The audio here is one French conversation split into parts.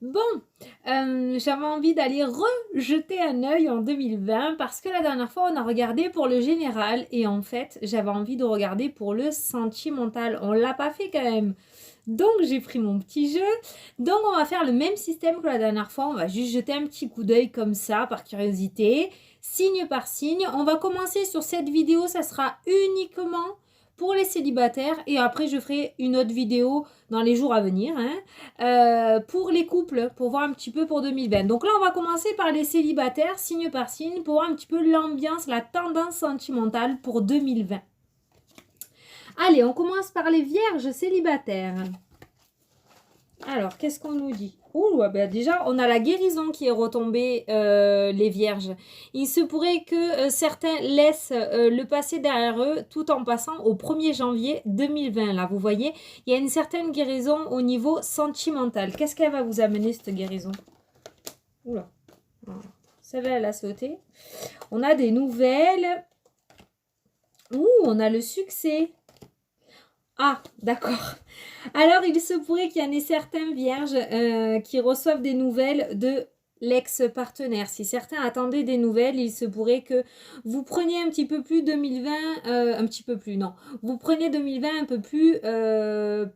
Bon, j'avais envie d'aller rejeter un œil en 2020 parce que la dernière fois, on a regardé pour le général et en fait, j'avais envie de regarder pour le sentimental. On l'a pas fait quand même. Donc, j'ai pris mon petit jeu. Donc, on va faire le même système que la dernière fois. On va juste jeter un petit coup d'œil comme ça, par curiosité, signe par signe. On va commencer sur cette vidéo. Ça sera uniquement pour les célibataires et après, je ferai une autre vidéo dans les jours à venir, hein, pour les couples, pour voir un petit peu pour 2020. Donc là, on va commencer par les célibataires, signe par signe, pour voir un petit peu l'ambiance, la tendance sentimentale pour 2020. Allez, on commence par les vierges célibataires. Alors, qu'est-ce qu'on nous dit? Ouh, ben déjà, on a la guérison qui est retombée, les vierges. Il se pourrait que certains laissent le passé derrière eux tout en passant au 1er janvier 2020. Là, vous voyez, il y a une certaine guérison au niveau sentimental. Qu'est-ce qu'elle va vous amener, cette guérison? Oula, celle-là, elle a sauté. On a des nouvelles. Ouh, on a le succès. Ah, d'accord. Alors, il se pourrait qu'il y en ait certains vierges qui reçoivent des nouvelles de l'ex-partenaire. Si certains attendaient des nouvelles, il se pourrait que vous preniez un petit peu plus 2020, un petit peu plus, non. Vous prenez 2020 un peu plus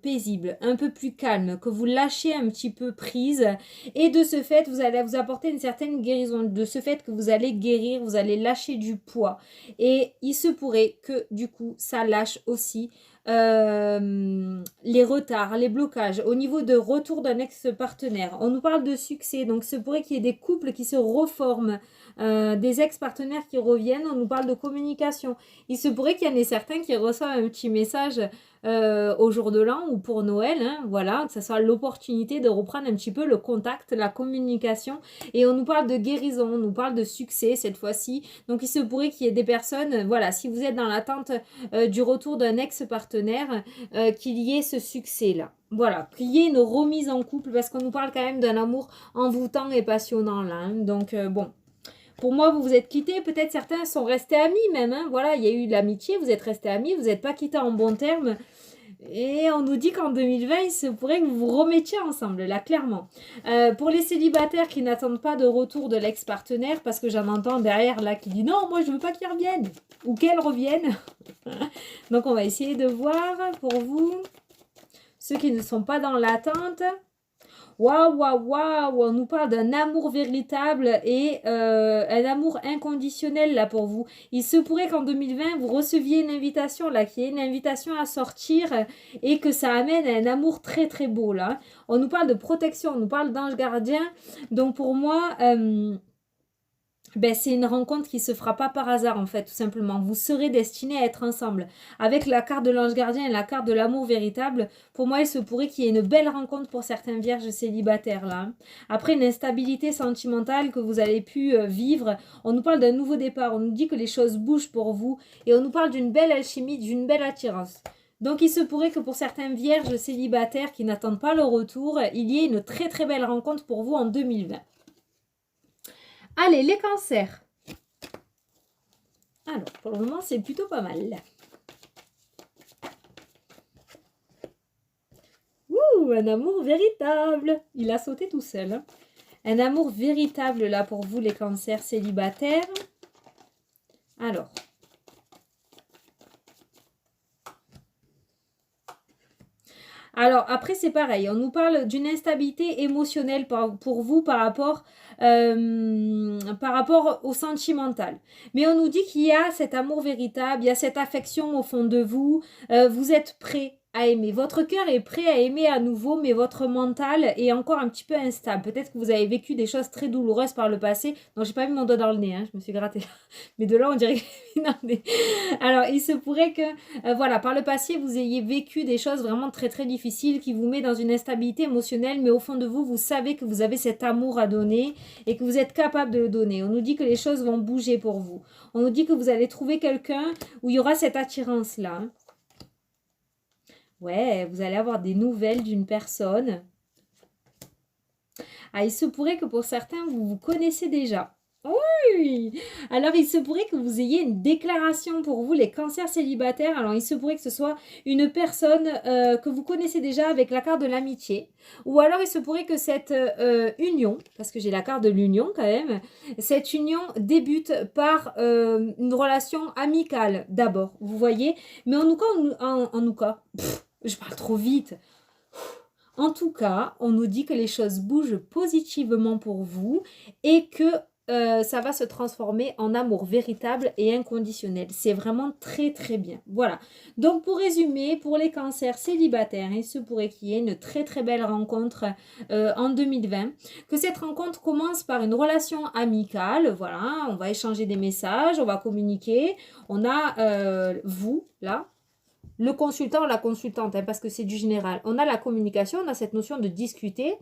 paisible, un peu plus calme, que vous lâchez un petit peu prise. Et de ce fait, vous allez vous apporter une certaine guérison. De ce fait que vous allez guérir, vous allez lâcher du poids. Et il se pourrait que du coup, ça lâche aussi les retards, les blocages au niveau de retour d'un ex-partenaire. On nous parle de succès, donc ce pourrait qu'il y ait des couples qui se reforment, des ex-partenaires qui reviennent. On nous parle de communication. Il se pourrait qu'il y en ait certains qui reçoivent un petit message au jour de l'an ou pour Noël, hein, voilà, que ce soit l'opportunité de reprendre un petit peu le contact, la communication. Et on nous parle de guérison, on nous parle de succès cette fois-ci. Donc il se pourrait qu'il y ait des personnes, voilà, si vous êtes dans l'attente du retour d'un ex-partenaire, qu'il y ait ce succès-là. Voilà, qu'il y ait une remise en couple parce qu'on nous parle quand même d'un amour envoûtant et passionnant là. Hein. Donc bon, pour moi, vous vous êtes quittés, peut-être certains sont restés amis même. Hein. Voilà, il y a eu l'amitié, vous êtes restés amis, vous n'êtes pas quittés en bons termes. Et on nous dit qu'en 2020, il se pourrait que vous vous remettiez ensemble, là, clairement. Pour les célibataires qui n'attendent pas de retour de l'ex-partenaire, parce que j'en entends derrière là qui dit non, moi je veux pas qu'il revienne, ou qu'elle revienne. Donc on va essayer de voir pour vous, ceux qui ne sont pas dans l'attente. Waouh, waouh, waouh, on nous parle d'un amour véritable et un amour inconditionnel là pour vous. Il se pourrait qu'en 2020, vous receviez une invitation là, qui est une invitation à sortir et que ça amène à un amour très très beau là. On nous parle de protection, on nous parle d'ange gardien. Donc pour moi... ben, c'est une rencontre qui se fera pas par hasard en fait, tout simplement. Vous serez destinés à être ensemble. Avec la carte de l'ange gardien et la carte de l'amour véritable, pour moi, il se pourrait qu'il y ait une belle rencontre pour certains vierges célibataires là. Après une instabilité sentimentale que vous avez pu vivre, on nous parle d'un nouveau départ, on nous dit que les choses bougent pour vous et on nous parle d'une belle alchimie, d'une belle attirance. Donc il se pourrait que pour certains vierges célibataires qui n'attendent pas le retour, il y ait une très très belle rencontre pour vous en 2020. Allez, les cancers. Alors, pour le moment, c'est plutôt pas mal. Ouh, un amour véritable. Il a sauté tout seul. Hein. Un amour véritable, là, pour vous, les cancers célibataires. Alors. Alors, après, c'est pareil. On nous parle d'une instabilité émotionnelle pour vous par rapport au sentimental. Mais on nous dit qu'il y a cet amour véritable, il y a cette affection au fond de vous. Vous êtes prêt à aimer. Votre cœur est prêt à aimer à nouveau, mais votre mental est encore un petit peu instable. Peut-être que vous avez vécu des choses très douloureuses par le passé. Non, j'ai pas mis mon doigt dans le nez, hein, je me suis gratté. Mais de là, on dirait que... Alors, il se pourrait que, voilà, par le passé, vous ayez vécu des choses vraiment très très difficiles qui vous met dans une instabilité émotionnelle, mais au fond de vous, vous savez que vous avez cet amour à donner et que vous êtes capable de le donner. On nous dit que les choses vont bouger pour vous. On nous dit que vous allez trouver quelqu'un où il y aura cette attirance-là. Hein. Ouais, vous allez avoir des nouvelles d'une personne. Ah, il se pourrait que pour certains, vous vous connaissez déjà. Oui. Alors, il se pourrait que vous ayez une déclaration pour vous, les cancers célibataires. Alors, il se pourrait que ce soit une personne que vous connaissez déjà avec la carte de l'amitié. Ou alors, il se pourrait que cette union, parce que j'ai la carte de l'union quand même, cette union débute par une relation amicale d'abord, vous voyez. Mais en tout cas, en tout cas, je parle trop vite. En tout cas, on nous dit que les choses bougent positivement pour vous et que ça va se transformer en amour véritable et inconditionnel. C'est vraiment très très bien. Voilà. Donc pour résumer, pour les cancers célibataires, il se pourrait qu'il y ait une très très belle rencontre en 2020. Que cette rencontre commence par une relation amicale. Voilà, on va échanger des messages, on va communiquer. On a vous, là, le consultant ou la consultante, hein, parce que c'est du général. On a la communication, on a cette notion de discuter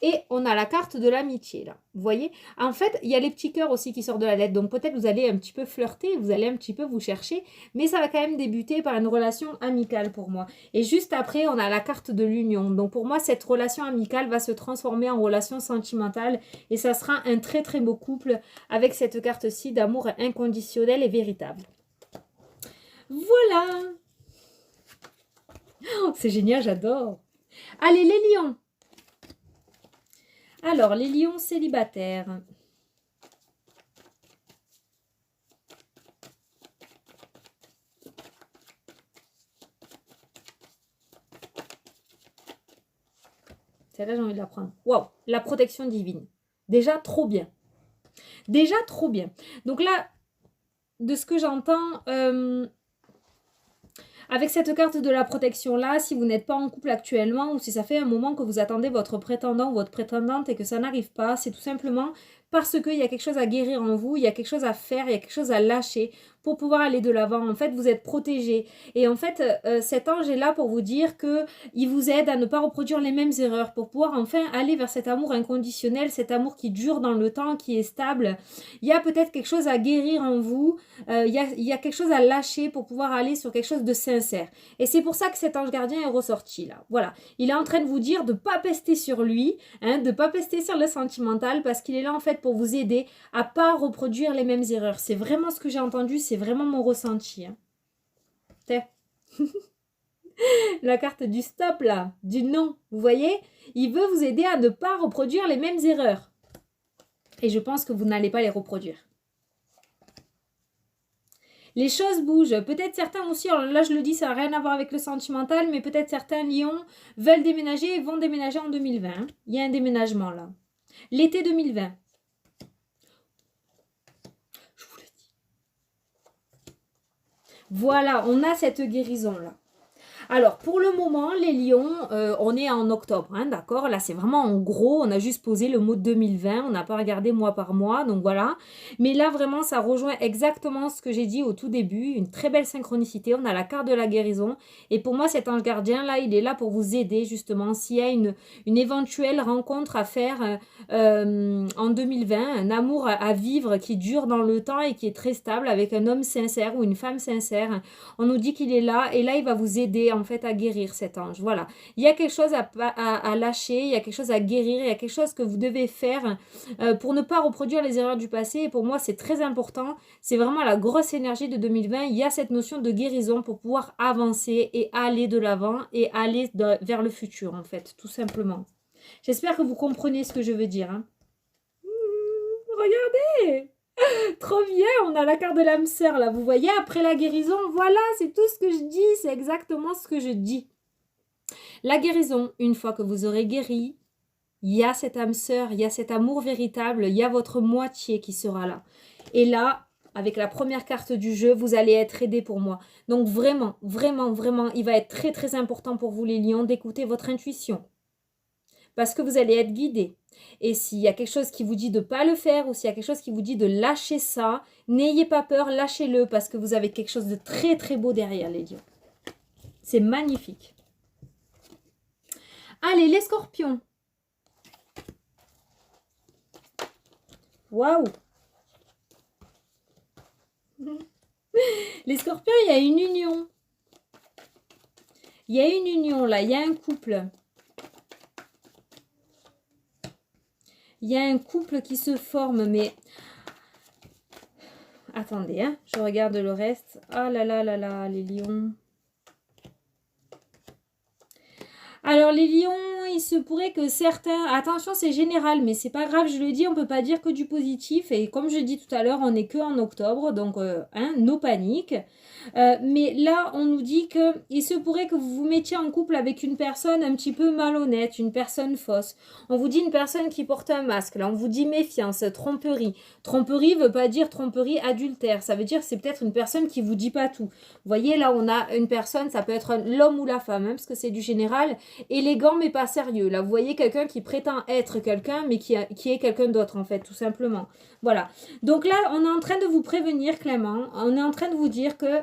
et on a la carte de l'amitié là. Vous voyez? En fait, il y a les petits cœurs aussi qui sortent de la lettre. Donc peut-être vous allez un petit peu flirter, vous allez un petit peu vous chercher, mais ça va quand même débuter par une relation amicale pour moi. Et juste après, on a la carte de l'union. Donc pour moi, cette relation amicale va se transformer en relation sentimentale et ça sera un très très beau couple avec cette carte-ci d'amour inconditionnel et véritable. Voilà! Oh, c'est génial, j'adore. Allez, les lions. Alors, les lions célibataires. Celle-là, j'ai envie de la prendre. Waouh, la protection divine. Déjà, trop bien. Déjà, trop bien. Donc là, de ce que j'entends, avec cette carte de la protection là, si vous n'êtes pas en couple actuellement ou si ça fait un moment que vous attendez votre prétendant ou votre prétendante et que ça n'arrive pas, c'est tout simplement parce qu'il y a quelque chose à guérir en vous, il y a quelque chose à faire, il y a quelque chose à lâcher pour pouvoir aller de l'avant. En fait, vous êtes protégé. Et en fait, cet ange est là pour vous dire que il vous aide à ne pas reproduire les mêmes erreurs, pour pouvoir enfin aller vers cet amour inconditionnel, cet amour qui dure dans le temps, qui est stable. Il y a peut-être quelque chose à guérir en vous, il y a quelque chose à lâcher pour pouvoir aller sur quelque chose de sincère. Et c'est pour ça que cet ange gardien est ressorti là. Voilà. Il est en train de vous dire de ne pas pester sur lui, hein, de ne pas pester sur le sentimental, parce qu'il est là en fait pour vous aider à pas reproduire les mêmes erreurs. C'est vraiment ce que j'ai entendu, c'est vraiment mon ressenti. Hein. La carte du stop là, du non, vous voyez? Il veut vous aider à ne pas reproduire les mêmes erreurs. Et je pense que vous n'allez pas les reproduire. Les choses bougent. Peut-être certains aussi, alors là je le dis, ça n'a rien à voir avec le sentimental, mais peut-être certains lions veulent déménager et vont déménager en 2020. Il y a un déménagement là. L'été 2020. Je vous le dis. Voilà, on a cette guérison là. Alors, pour le moment, les lions, on est en octobre, hein, d'accord? Là, c'est vraiment en gros, on a juste posé le mot 2020, on n'a pas regardé mois par mois, donc voilà. Mais là, vraiment, ça rejoint exactement ce que j'ai dit au tout début, une très belle synchronicité. On a la carte de la guérison. Et pour moi, cet ange gardien, là, il est là pour vous aider, justement, s'il y a une éventuelle rencontre à faire en 2020, un amour à vivre qui dure dans le temps et qui est très stable avec un homme sincère ou une femme sincère. On nous dit qu'il est là et là, il va vous aider en fait à guérir cet ange. Voilà. Il y a quelque chose à lâcher, il y a quelque chose à guérir, il y a quelque chose que vous devez faire pour ne pas reproduire les erreurs du passé. Et pour moi, c'est très important. C'est vraiment la grosse énergie de 2020. Il y a cette notion de guérison pour pouvoir avancer et aller de l'avant et aller vers le futur, en fait, tout simplement. J'espère que vous comprenez ce que je veux dire. Hein. Regardez! Trop bien, on a la carte de l'âme sœur là, vous voyez, après la guérison, voilà, c'est tout ce que je dis, c'est exactement ce que je dis. La guérison, une fois que vous aurez guéri, il y a cette âme sœur, il y a cet amour véritable, il y a votre moitié qui sera là. Et là, avec la première carte du jeu, vous allez être aidé pour moi. Donc vraiment, vraiment, vraiment, il va être très très important pour vous les lions d'écouter votre intuition. Parce que vous allez être guidé. Et s'il y a quelque chose qui vous dit de ne pas le faire ou s'il y a quelque chose qui vous dit de lâcher ça, n'ayez pas peur, lâchez-le parce que vous avez quelque chose de très très beau derrière les lions. C'est magnifique. Allez, les scorpions. Waouh. Les scorpions, il y a une union. Il y a une union là, il y a un couple. Il y a un couple qui se forme, mais... Attendez, hein, je regarde le reste. Ah là là là là, les lions. Alors les lions, il se pourrait que certains... Attention, c'est général, mais c'est pas grave, je le dis, on peut pas dire que du positif. Et comme je dis tout à l'heure, on n'est que en octobre, donc no panique. Mais là, on nous dit que il se pourrait que vous vous mettiez en couple avec une personne un petit peu malhonnête, une personne fausse. On vous dit une personne qui porte un masque. Là, on vous dit méfiance, tromperie. Tromperie veut pas dire tromperie adultère. Ça veut dire que c'est peut-être une personne qui vous dit pas tout. Vous voyez, là, on a une personne, ça peut être l'homme ou la femme, hein, parce que c'est du général, élégant mais pas sérieux. Là, vous voyez quelqu'un qui prétend être quelqu'un, mais qui est quelqu'un d'autre, en fait, tout simplement. Voilà. Donc là, on est en train de vous prévenir, Clément. On est en train de vous dire que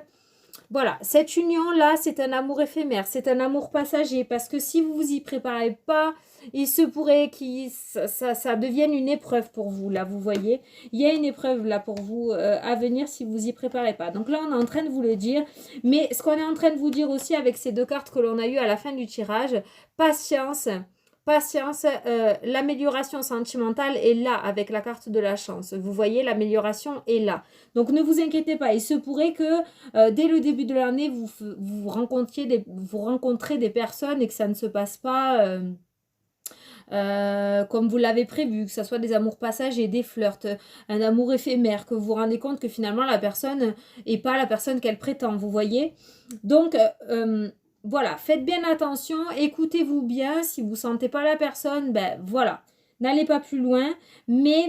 voilà, cette union-là, c'est un amour éphémère, c'est un amour passager, parce que si vous vous y préparez pas, il se pourrait que ça devienne une épreuve pour vous, là, vous voyez. Il y a une épreuve, là, pour vous à venir si vous y préparez pas. Donc là, on est en train de vous le dire, mais ce qu'on est en train de vous dire aussi avec ces deux cartes que l'on a eues à la fin du tirage, patience. Patience, l'amélioration sentimentale est là avec la carte de la chance. Vous voyez, l'amélioration est là. Donc ne vous inquiétez pas, il se pourrait que dès le début de l'année, vous rencontrez des personnes et que ça ne se passe pas comme vous l'avez prévu, que ce soit des amours passagers, des flirts, un amour éphémère, que vous vous rendez compte que finalement la personne n'est pas la personne qu'elle prétend, vous voyez. Donc, voilà, faites bien attention, écoutez-vous bien, si vous ne sentez pas la personne, ben voilà. N'allez pas plus loin, mais,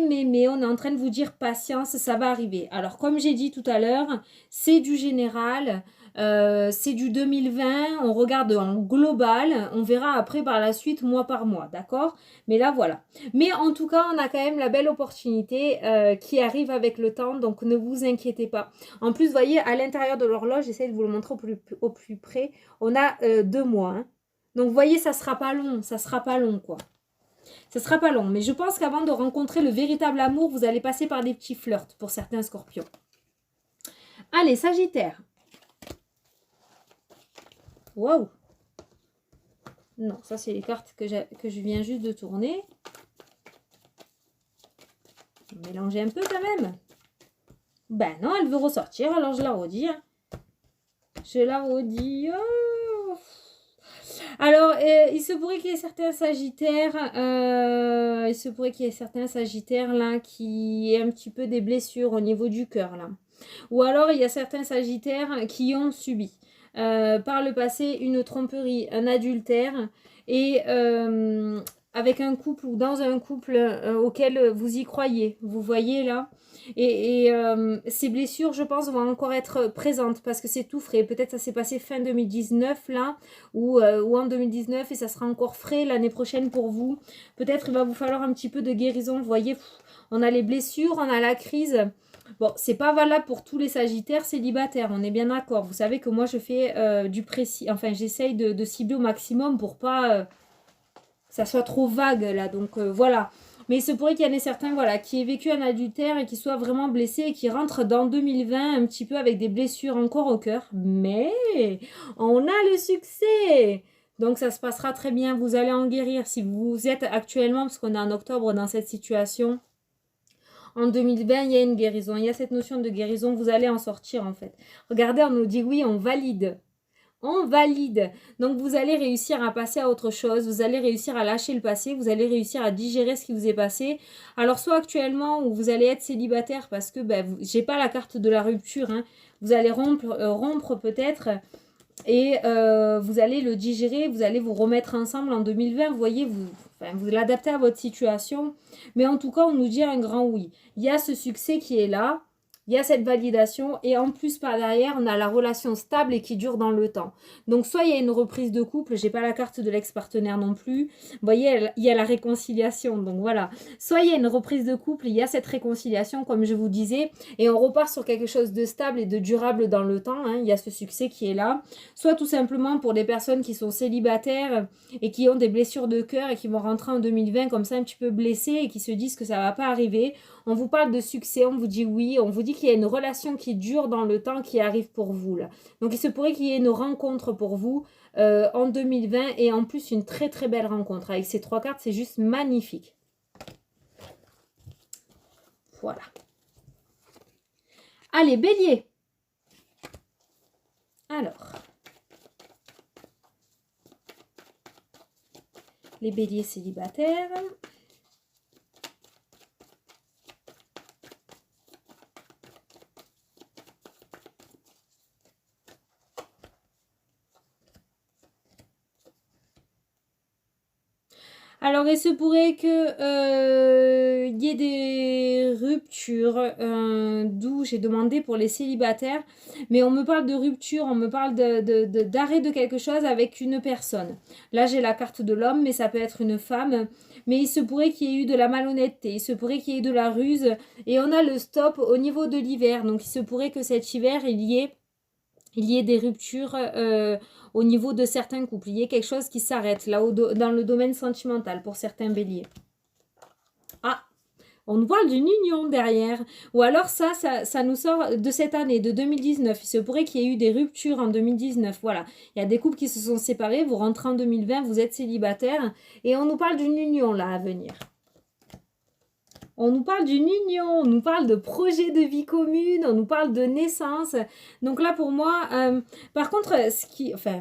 on est en train de vous dire patience, ça va arriver. Alors, comme j'ai dit tout à l'heure, c'est du général, c'est du 2020, on regarde en global, on verra après par la suite, mois par mois, d'accord? Mais là, voilà. Mais en tout cas, on a quand même la belle opportunité qui arrive avec le temps, donc ne vous inquiétez pas. En plus, vous voyez, à l'intérieur de l'horloge, j'essaie de vous le montrer au plus près, on a 2 mois. Hein. Donc, vous voyez, ça sera pas long, quoi. Ça sera pas long, mais je pense qu'avant de rencontrer le véritable amour, vous allez passer par des petits flirts pour certains scorpions. Allez, Sagittaire. Waouh! Non, ça c'est les cartes que je viens juste de tourner. Mélanger un peu quand même. Ben non, elle veut ressortir, alors je la redis. Hein. Je la redis. Oh. Alors, il se pourrait qu'il y ait certains sagittaires, là qui aient un petit peu des blessures au niveau du cœur là. Ou alors il y a certains sagittaires qui ont subi par le passé une tromperie, un adultère et avec un couple ou dans un couple auquel vous y croyez. Vous voyez là. Et ces blessures, je pense, vont encore être présentes parce que c'est tout frais. Peut-être ça s'est passé fin 2019 là ou en 2019 et ça sera encore frais l'année prochaine pour vous. Peut-être il va vous falloir un petit peu de guérison. Vous voyez, on a les blessures, on a la crise. Bon, c'est pas valable pour tous les sagittaires célibataires, on est bien d'accord. Vous savez que moi je fais du précis, enfin j'essaye de cibler au maximum pour pas que ça soit trop vague là. Donc voilà. Mais il se pourrait qu'il y en ait certains voilà, qui aient vécu un adultère et qui soient vraiment blessés et qui rentrent dans 2020 un petit peu avec des blessures encore au cœur. Mais on a le succès! Donc ça se passera très bien, vous allez en guérir. Si vous êtes actuellement, parce qu'on est en octobre dans cette situation, en 2020, il y a une guérison. Il y a cette notion de guérison, vous allez en sortir en fait. Regardez, on nous dit oui, on valide. On valide. Donc, vous allez réussir à passer à autre chose. Vous allez réussir à lâcher le passé. Vous allez réussir à digérer ce qui vous est passé. Alors, soit actuellement, où vous allez être célibataire parce que j'ai pas la carte de la rupture. Hein. Vous allez rompre peut-être. Et vous allez le digérer. Vous allez vous remettre ensemble en 2020. Vous voyez, vous l'adaptez à votre situation. Mais en tout cas, on nous dit un grand oui. Il y a ce succès qui est là. Il y a cette validation et en plus par derrière, on a la relation stable et qui dure dans le temps. Donc soit il y a une reprise de couple, j'ai pas la carte de l'ex-partenaire non plus. Vous voyez, il y a la réconciliation, donc voilà. Soit il y a une reprise de couple, il y a cette réconciliation comme je vous disais et on repart sur quelque chose de stable et de durable dans le temps. Hein. Il y a ce succès qui est là. Soit tout simplement pour des personnes qui sont célibataires et qui ont des blessures de cœur et qui vont rentrer en 2020 comme ça un petit peu blessées et qui se disent que ça va pas arriver. On vous parle de succès, on vous dit oui, on vous dit qu'il y a une relation qui dure dans le temps qui arrive pour vous. Là. Donc il se pourrait qu'il y ait une rencontre pour vous en 2020 et en plus une très très belle rencontre. Avec ces 3 cartes, c'est juste magnifique. Voilà. Allez, Bélier. Alors, les béliers célibataires. Alors, il se pourrait que y ait des ruptures, d'où j'ai demandé pour les célibataires, mais on me parle de rupture, on me parle d'arrêt de quelque chose avec une personne. Là, j'ai la carte de l'homme, mais ça peut être une femme, mais il se pourrait qu'il y ait eu de la malhonnêteté, il se pourrait qu'il y ait de la ruse, et on a le stop au niveau de l'hiver, donc il se pourrait que cet hiver, il y ait des ruptures au niveau de certains couples. Il y ait quelque chose qui s'arrête là dans le domaine sentimental pour certains béliers. Ah, on nous parle d'une union derrière. Ou alors ça nous sort de cette année, de 2019. Il se pourrait qu'il y ait eu des ruptures en 2019. Voilà, il y a des couples qui se sont séparés. Vous rentrez en 2020, vous êtes célibataire. Et on nous parle d'une union là à venir. On nous parle d'une union, on nous parle de projet de vie commune, on nous parle de naissance. Donc là, pour moi, par contre,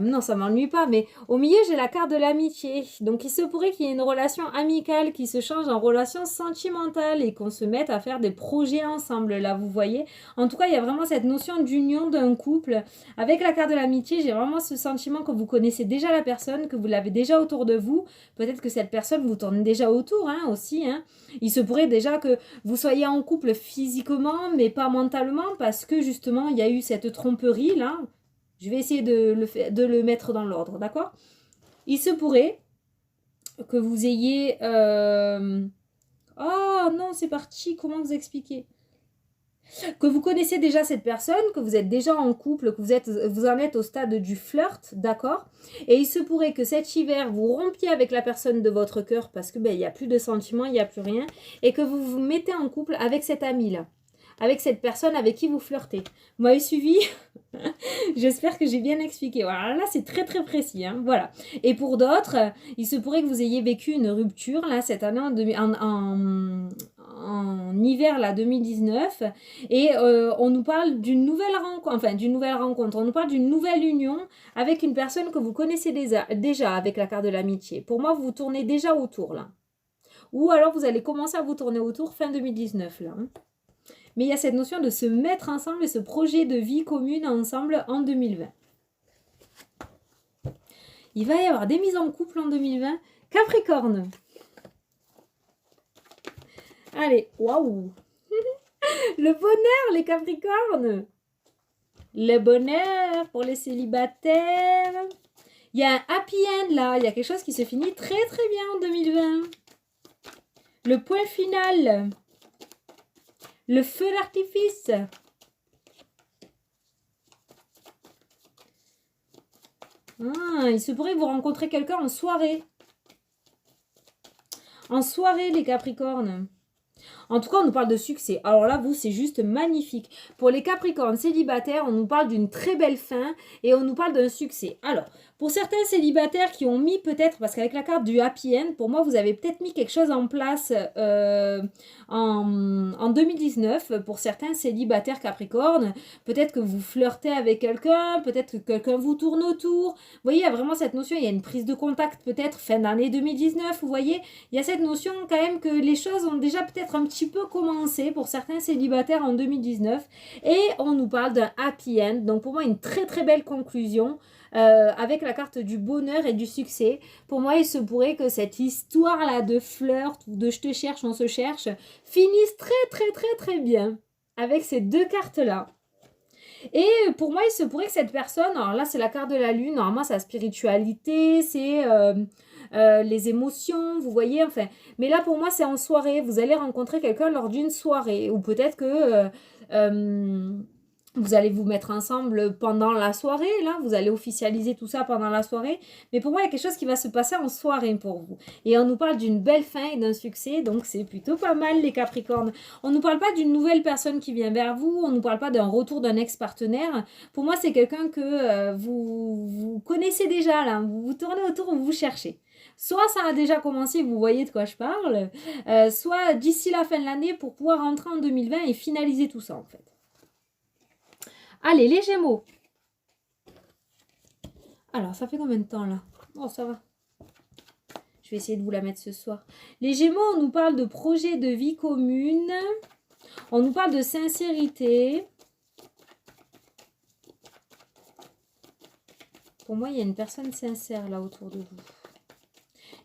non, ça m'ennuie pas, mais au milieu, j'ai la carte de l'amitié. Donc il se pourrait qu'il y ait une relation amicale qui se change en relation sentimentale et qu'on se mette à faire des projets ensemble, là, vous voyez. En tout cas, il y a vraiment cette notion d'union d'un couple. Avec la carte de l'amitié, j'ai vraiment ce sentiment que vous connaissez déjà la personne, que vous l'avez déjà autour de vous. Peut-être que cette personne vous tourne déjà autour, hein, aussi, hein. Il se pourrait déjà que vous soyez en couple physiquement, mais pas mentalement, parce que justement, il y a eu cette tromperie, là. Je vais essayer de le mettre dans l'ordre, d'accord? Il se pourrait que vous ayez... Oh non, c'est parti, comment vous expliquer? Que vous connaissez déjà cette personne, que vous êtes déjà en couple, que vous en êtes au stade du flirt, d'accord? Et il se pourrait que cet hiver, vous rompiez avec la personne de votre cœur parce que il n'y a plus de sentiments, il n'y a plus rien, et que vous vous mettez en couple avec cet ami-là, avec cette personne avec qui vous flirtez. Vous m'avez suivi? J'espère que j'ai bien expliqué. Voilà, là, c'est très très précis, hein, voilà. Et pour d'autres, il se pourrait que vous ayez vécu une rupture, là, cette année, en hiver, là, 2019. Et on nous parle d'une nouvelle rencontre. On nous parle d'une nouvelle union avec une personne que vous connaissez déjà avec la carte de l'amitié. Pour moi, vous vous tournez déjà autour, là. Ou alors, vous allez commencer à vous tourner autour fin 2019, là, hein. Mais il y a cette notion de se mettre ensemble et ce projet de vie commune ensemble en 2020. Il va y avoir des mises en couple en 2020. Capricorne. Allez, waouh. Le bonheur, les Capricornes. Le bonheur pour les célibataires. Il y a un happy end là. Il y a quelque chose qui se finit très très bien en 2020. Le point final. Le feu d'artifice. Ah, il se pourrait que vous rencontrez quelqu'un en soirée. En soirée, les Capricornes. En tout cas, on nous parle de succès. Alors là, vous, c'est juste magnifique. Pour les Capricornes célibataires, on nous parle d'une très belle fin et on nous parle d'un succès. Alors, pour certains célibataires qui ont mis peut-être, parce qu'avec la carte du happy end, pour moi, vous avez peut-être mis quelque chose en place en 2019. Pour certains célibataires Capricornes, peut-être que vous flirtez avec quelqu'un, peut-être que quelqu'un vous tourne autour. Vous voyez, il y a vraiment cette notion, il y a une prise de contact peut-être fin d'année 2019, vous voyez. Il y a cette notion quand même que les choses ont déjà peut-être un petit peu commencé pour certains célibataires en 2019. Et on nous parle d'un happy end. Donc pour moi, une très très belle conclusion. Avec la carte du bonheur et du succès. Pour moi, il se pourrait que cette histoire-là de flirt ou de je te cherche, on se cherche, finisse très très très très bien avec ces deux cartes-là. Et pour moi, il se pourrait que cette personne, alors là, c'est la carte de la lune, normalement, c'est la spiritualité, c'est les émotions, vous voyez, enfin. Mais là, pour moi, c'est en soirée. Vous allez rencontrer quelqu'un lors d'une soirée. Ou peut-être que vous allez vous mettre ensemble pendant la soirée, là. Vous allez officialiser tout ça pendant la soirée. Mais pour moi, il y a quelque chose qui va se passer en soirée pour vous. Et on nous parle d'une belle fin et d'un succès. Donc, c'est plutôt pas mal, les Capricornes. On ne nous parle pas d'une nouvelle personne qui vient vers vous. On ne nous parle pas d'un retour d'un ex-partenaire. Pour moi, c'est quelqu'un que vous connaissez déjà, là. Vous vous tournez autour, vous cherchez. Soit ça a déjà commencé, vous voyez de quoi je parle, soit d'ici la fin de l'année pour pouvoir rentrer en 2020 et finaliser tout ça en fait. Allez, les Gémeaux. Alors, ça fait combien de temps là? Oh, ça va. Je vais essayer de vous la mettre ce soir. Les Gémeaux, on nous parle de projet de vie commune. On nous parle de sincérité. Pour moi, il y a une personne sincère là autour de vous.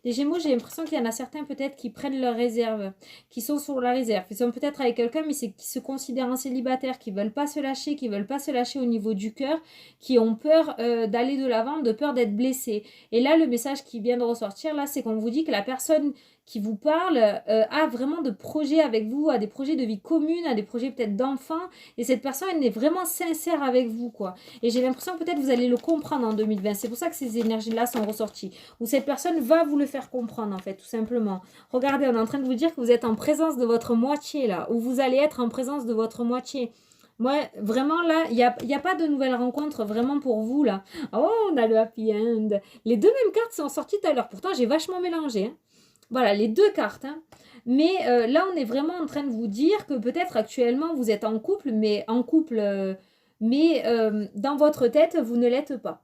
Les Gémeaux, j'ai l'impression qu'il y en a certains peut-être qui prennent leur réserve, qui sont sur la réserve. Ils sont peut-être avec quelqu'un, mais qui se considèrent en célibataire, qui ne veulent pas se lâcher, qui ne veulent pas se lâcher au niveau du cœur, qui ont peur d'aller de l'avant, de peur d'être blessés. Et là, le message qui vient de ressortir, là, c'est qu'on vous dit que la personne qui vous parle a vraiment de projets avec vous, a des projets de vie commune, a des projets peut-être d'enfants. Et cette personne, elle est vraiment sincère avec vous, quoi. Et j'ai l'impression peut-être que vous allez le comprendre en 2020. C'est pour ça que ces énergies-là sont ressorties. Ou cette personne va vous le faire comprendre, en fait, tout simplement. Regardez, on est en train de vous dire que vous êtes en présence de votre moitié, là. Ou vous allez être en présence de votre moitié. Moi, vraiment, là, il n'y a pas de nouvelle rencontre vraiment pour vous, là. Oh, on a le happy end. Les deux mêmes cartes sont sorties tout à l'heure. Pourtant, j'ai vachement mélangé, hein. Voilà, les deux cartes. Hein. Mais là, on est vraiment en train de vous dire que peut-être actuellement, vous êtes en couple, mais dans votre tête, vous ne l'êtes pas.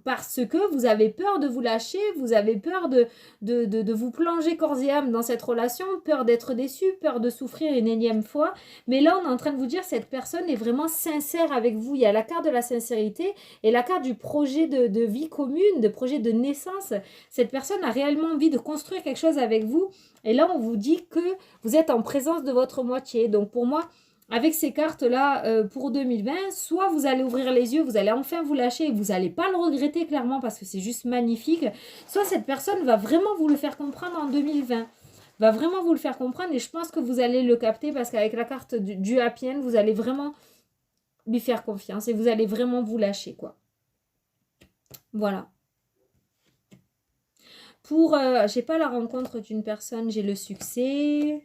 Parce que vous avez peur de vous lâcher, vous avez peur de vous plonger corps et âme dans cette relation, peur d'être déçu, peur de souffrir une énième fois. Mais là, on est en train de vous dire que cette personne est vraiment sincère avec vous. Il y a la carte de la sincérité et la carte du projet de vie commune, de projet de naissance. Cette personne a réellement envie de construire quelque chose avec vous. Et là, on vous dit que vous êtes en présence de votre moitié. Donc pour moi, avec ces cartes-là pour 2020, soit vous allez ouvrir les yeux, vous allez enfin vous lâcher et vous n'allez pas le regretter clairement parce que c'est juste magnifique, soit cette personne va vraiment vous le faire comprendre en 2020. Va vraiment vous le faire comprendre et je pense que vous allez le capter parce qu'avec la carte du Happy End, vous allez vraiment lui faire confiance et vous allez vraiment vous lâcher, quoi. Voilà. J'ai pas la rencontre d'une personne, j'ai le succès...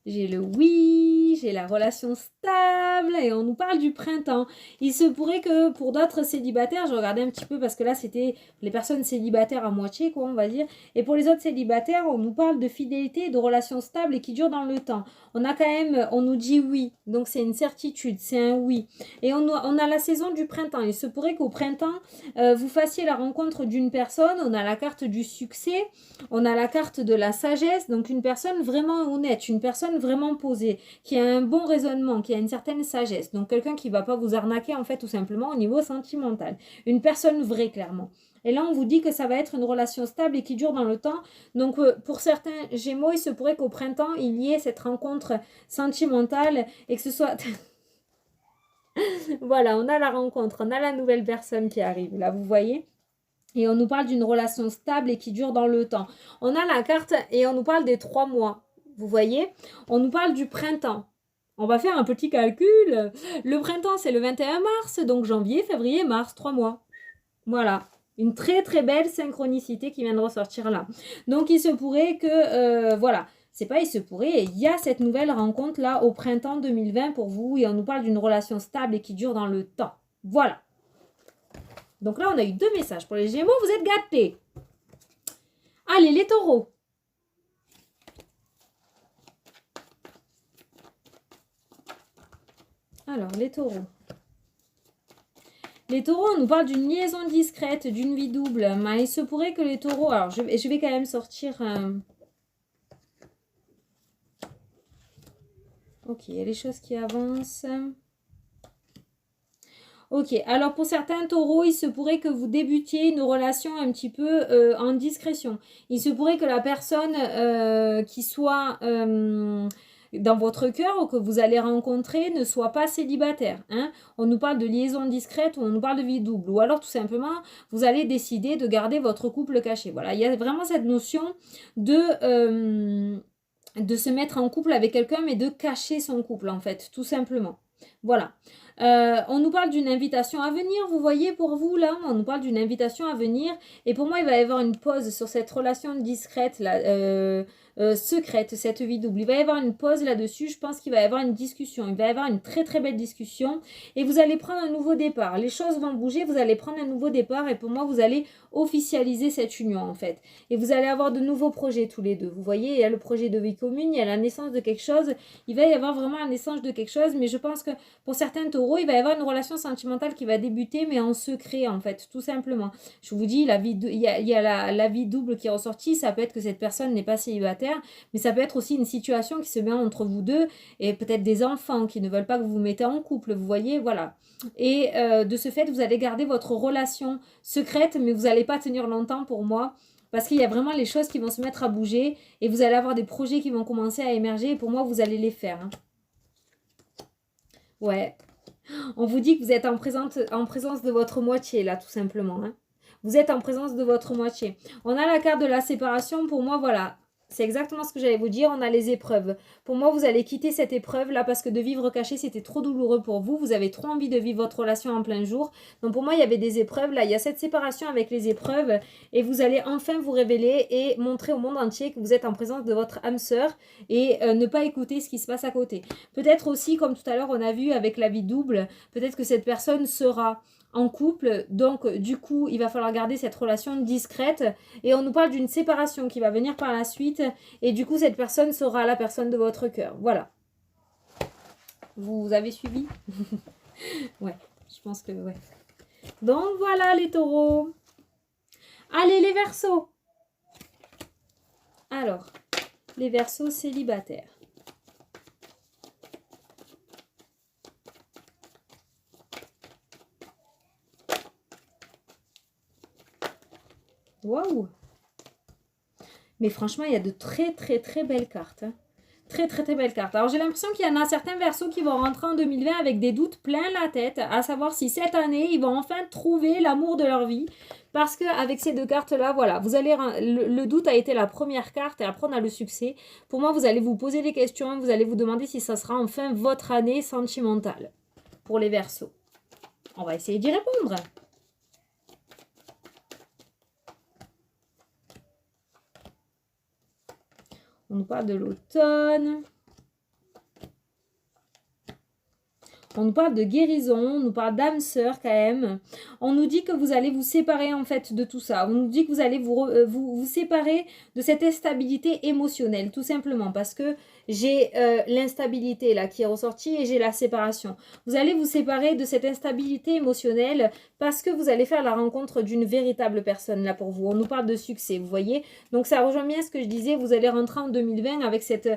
J'ai le oui, j'ai la relation stable et on nous parle du printemps. Il se pourrait que pour d'autres célibataires, je regardais un petit peu parce que là c'était les personnes célibataires à moitié, quoi, on va dire. Et pour les autres célibataires, on nous parle de fidélité et de relations stables et qui durent dans le temps. On a quand même, on nous dit oui, donc c'est une certitude, c'est un oui. Et on a la saison du printemps. Il se pourrait qu'au printemps, vous fassiez la rencontre d'une personne. On a la carte du succès, on a la carte de la sagesse, donc une personne vraiment honnête, une personne vraiment posée, qui a un bon raisonnement, qui a une certaine sagesse. Donc quelqu'un qui ne va pas vous arnaquer en fait tout simplement au niveau sentimental. Une personne vraie clairement. Et là on vous dit que ça va être une relation stable et qui dure dans le temps. Donc pour certains Gémeaux, il se pourrait qu'au printemps il y ait cette rencontre sentimentale et que ce soit... Voilà, on a la rencontre, on a la nouvelle personne qui arrive. Là vous voyez ? Et on nous parle d'une relation stable et qui dure dans le temps. On a la carte et on nous parle des 3 mois. Vous voyez, on nous parle du printemps. On va faire un petit calcul. Le printemps, c'est le 21 mars, donc janvier, février, mars, 3 mois. Voilà, une très très belle synchronicité qui vient de ressortir là. Donc il se pourrait que, voilà, c'est pas il se pourrait, il y a cette nouvelle rencontre là au printemps 2020 pour vous et on nous parle d'une relation stable et qui dure dans le temps. Voilà. Donc là, on a eu 2 messages. Pour les Gémeaux, vous êtes gâtés. Allez, les taureaux. Alors, les taureaux. Les taureaux, on nous parle d'une liaison discrète, d'une vie double. Mais il se pourrait que les taureaux... Alors, je vais quand même sortir... Ok, il y a les choses qui avancent. Ok, alors pour certains taureaux, il se pourrait que vous débutiez une relation un petit peu en discrétion. Il se pourrait que la personne qui soit dans votre cœur ou que vous allez rencontrer ne soit pas célibataire. Hein. On nous parle de liaison discrète ou on nous parle de vie double. Ou alors tout simplement, vous allez décider de garder votre couple caché. Voilà, il y a vraiment cette notion de se mettre en couple avec quelqu'un mais de cacher son couple en fait, tout simplement. Voilà. On nous parle d'une invitation à venir, vous voyez, pour vous, là, on nous parle d'une invitation à venir. Et pour moi, il va y avoir une pause sur cette relation discrète, là, secrète, cette vie double. Il va y avoir une pause là-dessus. Je pense qu'il va y avoir une discussion. Il va y avoir une très très belle discussion. Et vous allez prendre un nouveau départ. Les choses vont bouger, vous allez prendre un nouveau départ. Et pour moi, vous allez officialiser cette union, en fait. Et vous allez avoir de nouveaux projets tous les deux. Vous voyez, il y a le projet de vie commune, il y a la naissance de quelque chose. Il va y avoir vraiment la naissance de quelque chose. Mais je pense que pour certains taureaux, il va y avoir une relation sentimentale qui va débuter, mais en secret, en fait, tout simplement. Je vous dis, il y a la vie double qui est ressortie. Ça peut être que cette personne n'est pas célibataire, mais ça peut être aussi une situation qui se met entre vous deux et peut-être des enfants qui ne veulent pas que vous vous mettez en couple, vous voyez, voilà. Et de ce fait, vous allez garder votre relation secrète, mais vous n'allez pas tenir longtemps pour moi. Parce qu'il y a vraiment les choses qui vont se mettre à bouger et vous allez avoir des projets qui vont commencer à émerger et pour moi, vous allez les faire. Hein. Ouais. On vous dit que vous êtes en présence de votre moitié, là, tout simplement. Hein. Vous êtes en présence de votre moitié. On a la carte de la séparation. Pour moi, voilà. C'est exactement ce que j'allais vous dire. On a les épreuves. Pour moi, vous allez quitter cette épreuve-là parce que de vivre caché, c'était trop douloureux pour vous. Vous avez trop envie de vivre votre relation en plein jour. Donc, pour moi, il y avait des épreuves. Là, il y a cette séparation avec les épreuves. Et vous allez enfin vous révéler et montrer au monde entier que vous êtes en présence de votre âme sœur et ne pas écouter ce qui se passe à côté. Peut-être aussi, comme tout à l'heure, on a vu avec la vie double, peut-être que cette personne sera en couple, donc du coup il va falloir garder cette relation discrète et on nous parle d'une séparation qui va venir par la suite et du coup cette personne sera la personne de votre cœur, voilà. Vous avez suivi? Ouais, je pense que ouais. Donc voilà les taureaux. Allez les verseaux. Alors, les verseaux célibataires. Waouh! Mais franchement, il y a de très très très belles cartes. Hein. Très très très belles cartes. Alors j'ai l'impression qu'il y en a certains versos qui vont rentrer en 2020 avec des doutes plein la tête, à savoir si cette année, ils vont enfin trouver l'amour de leur vie. Parce qu'avec ces deux cartes-là, voilà, vous allez le doute a été la première carte et après on a le succès. Pour moi, vous allez vous poser des questions, vous allez vous demander si ça sera enfin votre année sentimentale pour les versos. On va essayer d'y répondre. On nous parle de l'automne. On nous parle de guérison, on nous parle d'âme sœur quand même. On nous dit que vous allez vous séparer en fait de tout ça. On nous dit que vous allez vous séparer de cette instabilité émotionnelle, tout simplement. Parce que j'ai l'instabilité là qui est ressortie et j'ai la séparation. Vous allez vous séparer de cette instabilité émotionnelle parce que vous allez faire la rencontre d'une véritable personne là pour vous. On nous parle de succès, vous voyez. Donc ça rejoint bien ce que je disais, vous allez rentrer en 2020 avec cette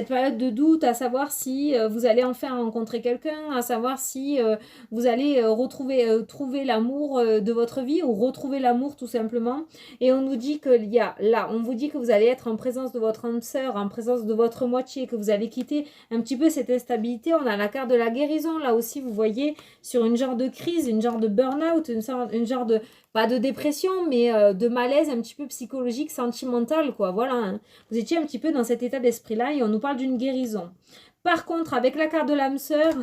période de doute, à savoir si vous allez enfin rencontrer quelqu'un, à savoir si vous allez trouver l'amour de votre vie ou retrouver l'amour tout simplement. Et on nous dit qu'il y a là, on vous dit que vous allez être en présence de votre âme sœur, en présence de votre moitié, que vous allez quitter un petit peu cette instabilité. On a la carte de la guérison, là aussi vous voyez, sur une genre de crise, une genre de burn-out, une genre de, pas de dépression, mais de malaise un petit peu psychologique, sentimental, quoi. Voilà, hein. Vous étiez un petit peu dans cet état d'esprit-là et on nous parle d'une guérison. Par contre, avec la carte de l'âme sœur,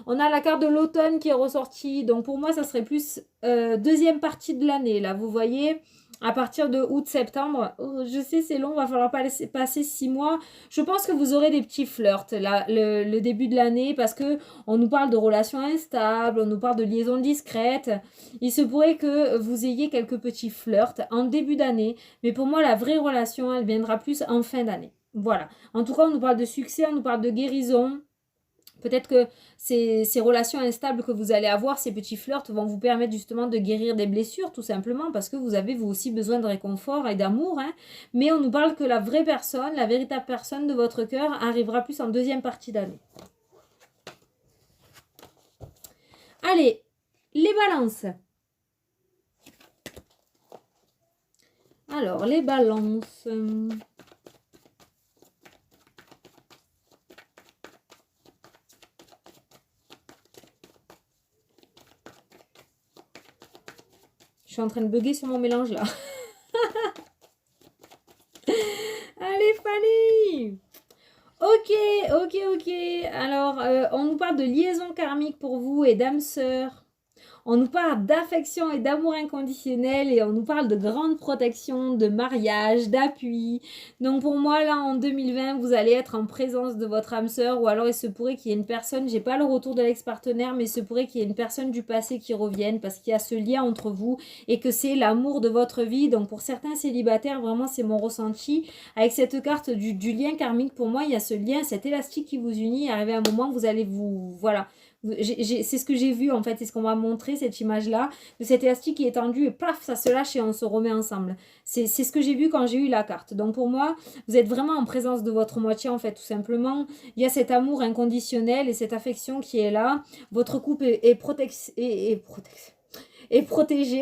on a la carte de l'automne qui est ressortie. Donc pour moi, ça serait plus deuxième partie de l'année, là. Vous voyez, à partir de août-septembre. Oh, je sais, c'est long, va falloir passer 6 mois. Je pense que vous aurez des petits flirts, là, le début de l'année, parce que on nous parle de relations instables, on nous parle de liaisons discrètes. Il se pourrait que vous ayez quelques petits flirts en début d'année. Mais pour moi, la vraie relation, elle viendra plus en fin d'année. Voilà. En tout cas, on nous parle de succès, on nous parle de guérison. Peut-être que ces relations instables que vous allez avoir, ces petits flirts, vont vous permettre justement de guérir des blessures, tout simplement, parce que vous avez vous aussi besoin de réconfort et d'amour. Hein. Mais on nous parle que la vraie personne, la véritable personne de votre cœur arrivera plus en deuxième partie d'année. Allez, les balances. Alors, les balances. Je suis en train de bugger sur mon mélange là. Allez Fanny. Ok, ok. Alors, on nous parle de liaison karmique pour vous et d'âme sœur. On nous parle d'affection et d'amour inconditionnel et on nous parle de grande protection, de mariage, d'appui. Donc pour moi, là, en 2020, vous allez être en présence de votre âme sœur ou alors il se pourrait qu'il y ait une personne, j'ai pas le retour de l'ex-partenaire, mais il se pourrait qu'il y ait une personne du passé qui revienne parce qu'il y a ce lien entre vous et que c'est l'amour de votre vie. Donc pour certains célibataires, vraiment, c'est mon ressenti. Avec cette carte du lien karmique, pour moi, il y a ce lien, cet élastique qui vous unit. Arrivé à un moment, vous allez vous... Voilà. C'est ce que j'ai vu en fait, c'est ce qu'on m'a montré, cette image-là, de cet élastique qui est tendu et paf, ça se lâche et on se remet ensemble. C'est ce que j'ai vu quand j'ai eu la carte. Donc pour moi, vous êtes vraiment en présence de votre moitié en fait, tout simplement. Il y a cet amour inconditionnel et cette affection qui est là. Votre couple est protégé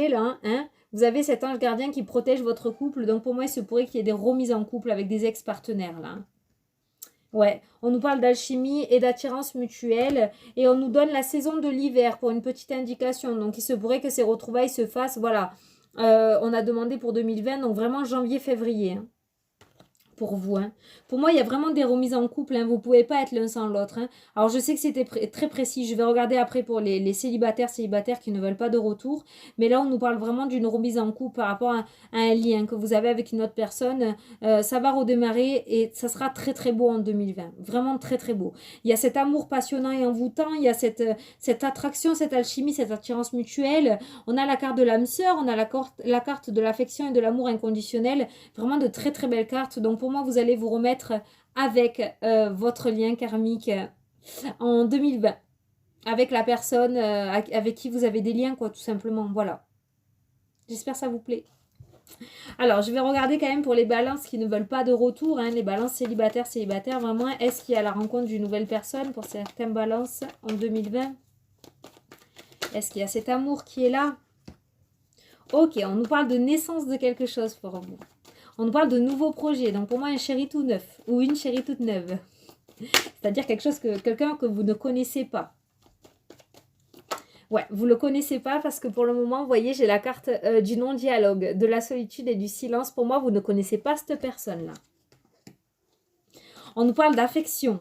là, hein. Vous avez cet ange gardien qui protège votre couple. Donc pour moi, il se pourrait qu'il y ait des remises en couple avec des ex-partenaires là. Ouais, on nous parle d'alchimie et d'attirance mutuelle et on nous donne la saison de l'hiver pour une petite indication. Donc il se pourrait que ces retrouvailles se fassent, voilà, on a demandé pour 2020, donc vraiment janvier-février. Hein, pour vous. Hein. Pour moi, il y a vraiment des remises en couple. Hein. Vous ne pouvez pas être l'un sans l'autre. Hein. Alors, je sais que c'était très précis. Je vais regarder après pour les célibataires qui ne veulent pas de retour. Mais là, on nous parle vraiment d'une remise en couple par rapport à un lien que vous avez avec une autre personne. Ça va redémarrer et ça sera très très beau en 2020. Vraiment très très beau. Il y a cet amour passionnant et envoûtant. Il y a cette attraction, cette alchimie, cette attirance mutuelle. On a la carte de l'âme sœur. On a la carte de l'affection et de l'amour inconditionnel. Vraiment de très très belles cartes. Donc, pour moi, vous allez vous remettre avec votre lien karmique en 2020. Avec la personne avec qui vous avez des liens, quoi, tout simplement. Voilà. J'espère que ça vous plaît. Alors, je vais regarder quand même pour les balances qui ne veulent pas de retour. Hein, les balances célibataires, vraiment. Est-ce qu'il y a la rencontre d'une nouvelle personne pour certaines balances en 2020? Est-ce qu'il y a cet amour qui est là? Ok, on nous parle de naissance de quelque chose pour vous. On nous parle de nouveaux projets. Donc pour moi, un chéri tout neuf ou une chérie toute neuve. C'est-à-dire quelqu'un que vous ne connaissez pas. Ouais, vous ne le connaissez pas parce que pour le moment, vous voyez, j'ai la carte du non-dialogue, de la solitude et du silence. Pour moi, vous ne connaissez pas cette personne-là. On nous parle d'affection.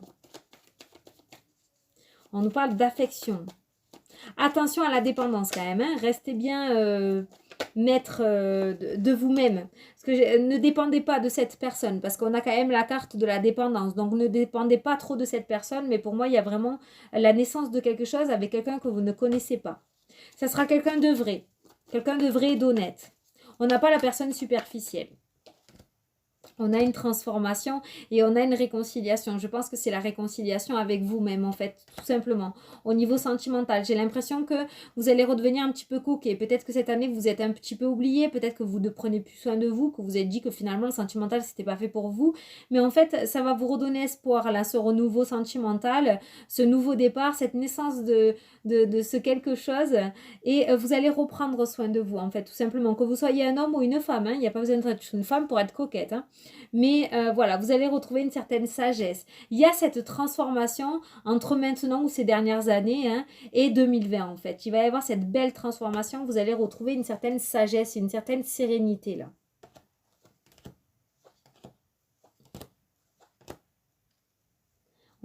On nous parle d'affection. Attention à la dépendance quand même. Hein. Restez bien maître de vous-même. Parce que ne dépendez pas de cette personne. Parce qu'on a quand même la carte de la dépendance. Donc ne dépendez pas trop de cette personne. Mais pour moi, il y a vraiment la naissance de quelque chose avec quelqu'un que vous ne connaissez pas. Ça sera quelqu'un de vrai. Quelqu'un de vrai et d'honnête. On n'a pas la personne superficielle. On a une transformation et on a une réconciliation. Je pense que c'est la réconciliation avec vous-même, en fait, tout simplement. Au niveau sentimental, j'ai l'impression que vous allez redevenir un petit peu coquet. Peut-être que cette année, vous êtes un petit peu oublié. Peut-être que vous ne prenez plus soin de vous, que vous êtes dit que finalement, le sentimental, c'était pas fait pour vous. Mais en fait, ça va vous redonner espoir, là, ce renouveau sentimental, ce nouveau départ, cette naissance de ce quelque chose. Et vous allez reprendre soin de vous, en fait, tout simplement. Que vous soyez un homme ou une femme, hein, il n'y a pas besoin d'être une femme pour être coquette, hein. Mais voilà, vous allez retrouver une certaine sagesse. Il y a cette transformation entre maintenant ou ces dernières années hein, et 2020 en fait. Il va y avoir cette belle transformation. Vous allez retrouver une certaine sagesse, une certaine sérénité là.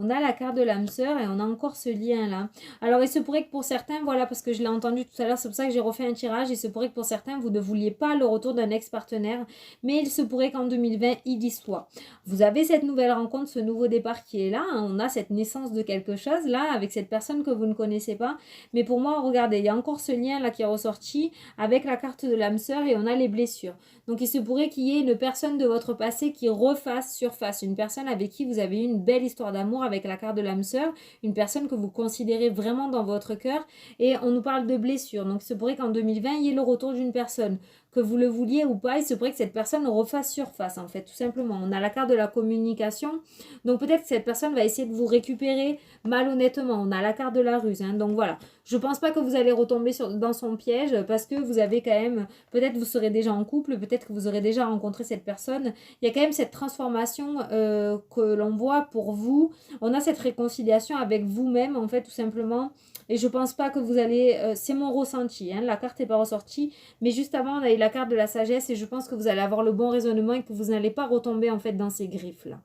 On a la carte de l'âme sœur et on a encore ce lien-là. Alors, il se pourrait que pour certains, voilà, parce que je l'ai entendu tout à l'heure, c'est pour ça que j'ai refait un tirage, il se pourrait que pour certains, vous ne vouliez pas le retour d'un ex-partenaire, mais il se pourrait qu'en 2020, il y soit. Vous avez cette nouvelle rencontre, ce nouveau départ qui est là, hein, on a cette naissance de quelque chose, là, avec cette personne que vous ne connaissez pas, mais pour moi, regardez, il y a encore ce lien-là qui est ressorti avec la carte de l'âme sœur et on a les blessures. Donc, il se pourrait qu'il y ait une personne de votre passé qui refasse surface, une personne avec qui vous avez eu une belle histoire d'amour avec la carte de l'âme sœur, une personne que vous considérez vraiment dans votre cœur et on nous parle de blessures. Donc, il se pourrait qu'en 2020, il y ait le retour d'une personne. Que vous le vouliez ou pas, il se pourrait que cette personne refasse surface, en fait, tout simplement. On a la carte de la communication. Donc, peut-être que cette personne va essayer de vous récupérer malhonnêtement. On a la carte de la ruse. Hein. Donc, voilà. Je ne pense pas que vous allez retomber dans son piège parce que vous avez quand même... Peut-être vous serez déjà en couple, peut-être que vous aurez déjà rencontré cette personne. Il y a quand même cette transformation que l'on voit pour vous. On a cette réconciliation avec vous-même, en fait, tout simplement. Et je pense pas que vous allez... c'est mon ressenti, hein, la carte n'est pas ressortie. Mais juste avant, on a eu la carte de la sagesse et je pense que vous allez avoir le bon raisonnement et que vous n'allez pas retomber, en fait, dans ces griffes-là.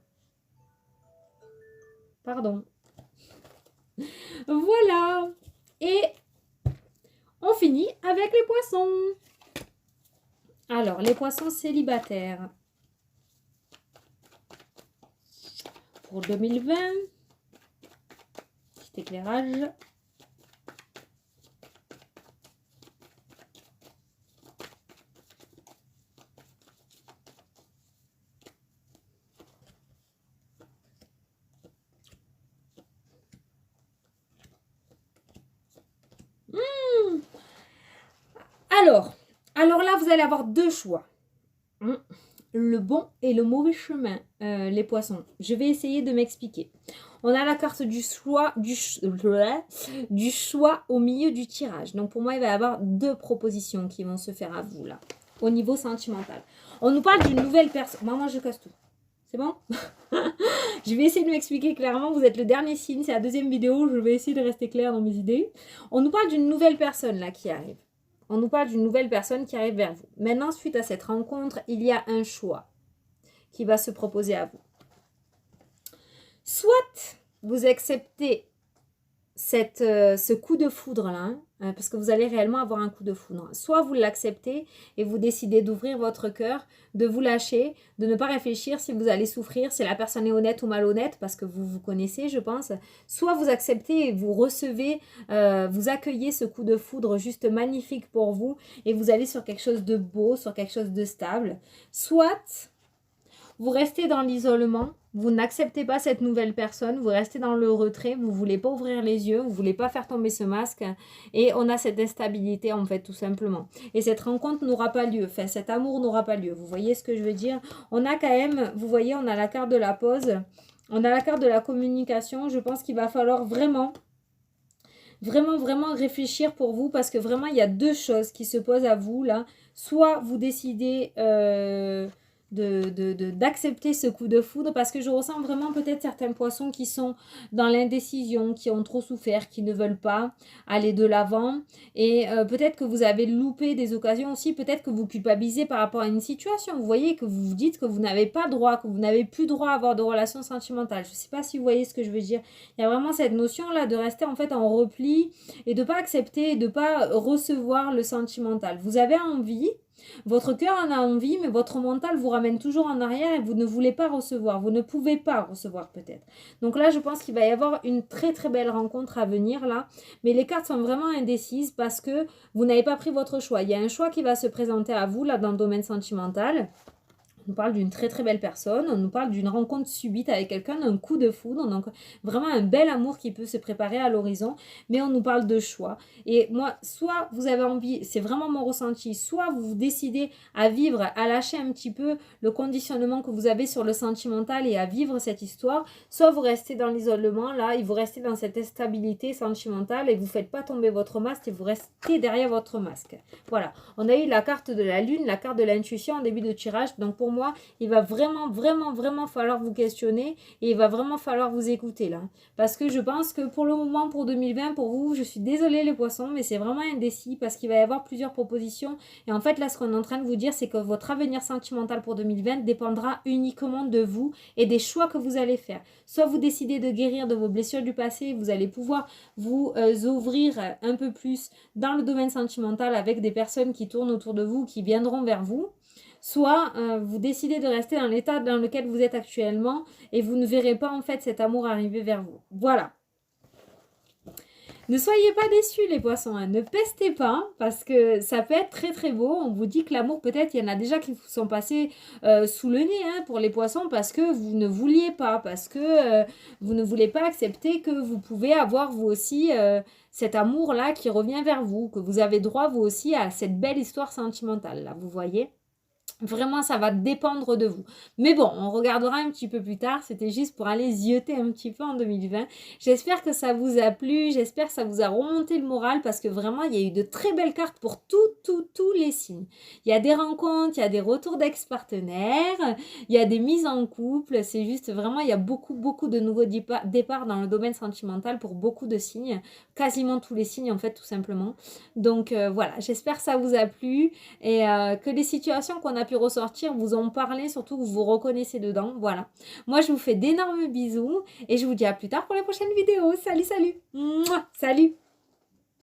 Pardon. Voilà. Et on finit avec les poissons. Alors, les poissons célibataires. Pour 2020. Petit éclairage. Alors là, vous allez avoir deux choix. Le bon et le mauvais chemin, les poissons. Je vais essayer de m'expliquer. On a la carte du choix au milieu du tirage. Donc pour moi, il va y avoir deux propositions qui vont se faire à vous là, au niveau sentimental. On nous parle d'une nouvelle personne. Moi, je casse tout. C'est bon? Je vais essayer de m'expliquer clairement. Vous êtes le dernier signe, c'est la deuxième vidéo. Je vais essayer de rester claire dans mes idées. On nous parle d'une nouvelle personne là qui arrive. On nous parle d'une nouvelle personne qui arrive vers vous. Maintenant, suite à cette rencontre, il y a un choix qui va se proposer à vous. Soit vous acceptez ce coup de foudre là, parce que vous allez réellement avoir un coup de foudre. Soit vous l'acceptez et vous décidez d'ouvrir votre cœur, de vous lâcher, de ne pas réfléchir si vous allez souffrir, si la personne est honnête ou malhonnête, parce que vous vous connaissez, je pense. Soit vous acceptez et vous recevez, vous accueillez ce coup de foudre juste magnifique pour vous et vous allez sur quelque chose de beau, sur quelque chose de stable. Soit vous restez dans l'isolement, vous n'acceptez pas cette nouvelle personne, vous restez dans le retrait, vous ne voulez pas ouvrir les yeux, vous ne voulez pas faire tomber ce masque et on a cette instabilité en fait tout simplement. Et cette rencontre n'aura pas lieu, enfin cet amour n'aura pas lieu, vous voyez ce que je veux dire? On a quand même, vous voyez, on a la carte de la pause, on a la carte de la communication, je pense qu'il va falloir vraiment réfléchir pour vous parce que vraiment il y a deux choses qui se posent à vous là. Soit vous décidez d'accepter ce coup de foudre parce que je ressens vraiment peut-être certains poissons qui sont dans l'indécision, qui ont trop souffert, qui ne veulent pas aller de l'avant et peut-être que vous avez loupé des occasions aussi, peut-être que vous culpabilisez par rapport à une situation, vous voyez que vous vous dites que vous n'avez pas droit, que vous n'avez plus droit à avoir de relations sentimentales. Je ne sais pas si vous voyez ce que je veux dire. Il y a vraiment cette notion là de rester en fait en repli et de ne pas accepter et de ne pas recevoir le sentimental. Vous avez envie, votre cœur en a envie, mais votre mental vous ramène toujours en arrière et vous ne voulez pas recevoir. Vous ne pouvez pas recevoir peut-être. Donc là, je pense qu'il va y avoir une très très belle rencontre à venir là. Mais les cartes sont vraiment indécises parce que vous n'avez pas pris votre choix. Il y a un choix qui va se présenter à vous là dans le domaine sentimental. On nous parle d'une très très belle personne, on nous parle d'une rencontre subite avec quelqu'un, d'un coup de foudre, donc vraiment un bel amour qui peut se préparer à l'horizon, mais on nous parle de choix. Et moi, soit vous avez envie, c'est vraiment mon ressenti, soit vous décidez à vivre, à lâcher un petit peu le conditionnement que vous avez sur le sentimental et à vivre cette histoire, soit vous restez dans l'isolement là, et vous restez dans cette instabilité sentimentale et vous ne faites pas tomber votre masque et vous restez derrière votre masque. Voilà, on a eu la carte de la lune, la carte de l'intuition en début de tirage, donc pour moi, il va vraiment falloir vous questionner et il va vraiment falloir vous écouter là. Parce que je pense que pour le moment, pour 2020, pour vous, je suis désolée les poissons, mais c'est vraiment indécis parce qu'il va y avoir plusieurs propositions. Et en fait, là, ce qu'on est en train de vous dire, c'est que votre avenir sentimental pour 2020 dépendra uniquement de vous et des choix que vous allez faire. Soit vous décidez de guérir de vos blessures du passé, vous allez pouvoir vous ouvrir un peu plus dans le domaine sentimental avec des personnes qui tournent autour de vous, qui viendront vers vous. Soit vous décidez de rester dans l'état dans lequel vous êtes actuellement et vous ne verrez pas en fait cet amour arriver vers vous. Voilà. Ne soyez pas déçus les poissons, hein. Ne pestez pas parce que ça peut être très très beau. On vous dit que l'amour peut-être il y en a déjà qui vous sont passés sous le nez hein, pour les poissons parce que vous ne vouliez pas, parce que vous ne voulez pas accepter que vous pouvez avoir vous aussi cet amour là qui revient vers vous, que vous avez droit vous aussi à cette belle histoire sentimentale là, vous voyez. Vraiment, ça va dépendre de vous. Mais bon, on regardera un petit peu plus tard. C'était juste pour aller zioter un petit peu en 2020. J'espère que ça vous a plu. J'espère que ça vous a remonté le moral parce que vraiment, il y a eu de très belles cartes pour tous les signes. Il y a des rencontres, il y a des retours d'ex-partenaires, il y a des mises en couple. C'est juste vraiment, il y a beaucoup de nouveaux départs dans le domaine sentimental pour beaucoup de signes. Quasiment tous les signes, en fait, tout simplement. Donc, voilà. J'espère que ça vous a plu et que les situations qu'on a pu pu ressortir, vous en parlez, surtout que vous vous reconnaissez dedans. Voilà. Moi, je vous fais d'énormes bisous et je vous dis à plus tard pour la prochaine vidéo. Salut, salut. Mouah, salut.